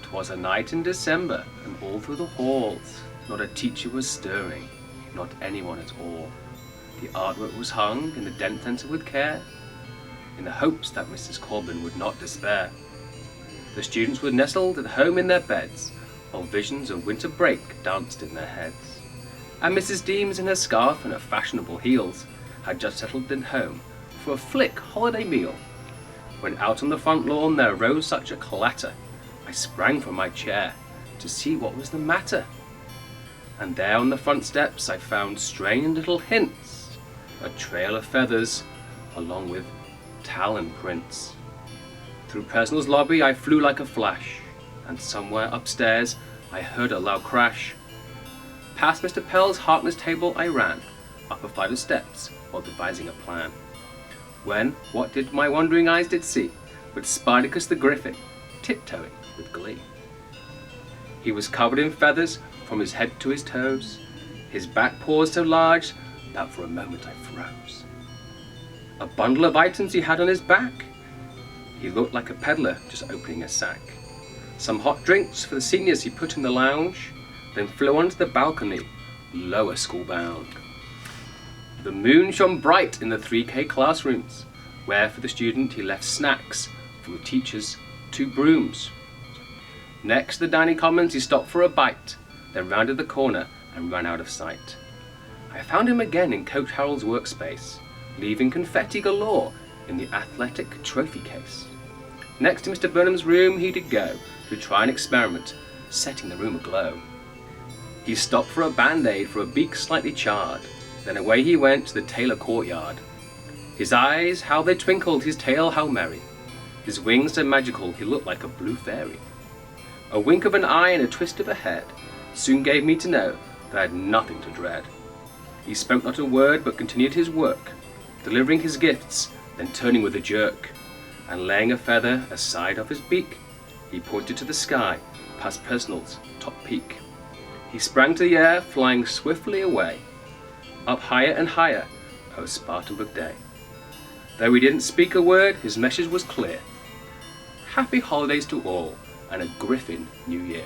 'Twas a night in December, and all through the halls not a teacher was stirring, not anyone at all. The artwork was hung in the dent centre with care, in the hopes that Mrs. Corbin would not despair. The students were nestled at home in their beds, while visions of winter break danced in their heads. And Mrs. Deems in her scarf and her fashionable heels had just settled in home for a flick holiday meal, when out on the front lawn there rose such a clatter, I sprang from my chair to see what was the matter. And there on the front steps I found strange little hints, a trail of feathers along with talon prints. Through Personal's lobby I flew like a flash, and somewhere upstairs I heard a loud crash. Past Mr. Pell's heartless table I ran, up a flight of steps while devising a plan. When, what did my wandering eyes did see, but Spartacus the Griffin, tiptoeing with glee. He was covered in feathers from his head to his toes, his back paws so large that for a moment I froze. A bundle of items he had on his back. He looked like a peddler just opening a sack. Some hot drinks for the seniors he put in the lounge, then flew onto the balcony, lower school bound. The moon shone bright in the 3K classrooms, where for the student he left snacks, for the teachers 2 brooms. Next to the dining commons he stopped for a bite, then rounded the corner and ran out of sight. I found him again in Coach Harold's workspace, leaving confetti galore in the athletic trophy case. Next to Mr. Burnham's room he did go to try an experiment, setting the room aglow. He stopped for a band-aid for a beak slightly charred, then away he went to the Taylor courtyard. His eyes, how they twinkled, his tail how merry, his wings so magical he looked like a blue fairy. A wink of an eye and a twist of a head soon gave me to know that I had nothing to dread. He spoke not a word but continued his work, delivering his gifts, then turning with a jerk, and laying a feather aside of his beak, he pointed to the sky past Personal's top peak. He sprang to the air, flying swiftly away, up higher and higher, oh Spartanburg day. Though he didn't speak a word, his message was clear. Happy holidays to all, and a Griffin New Year.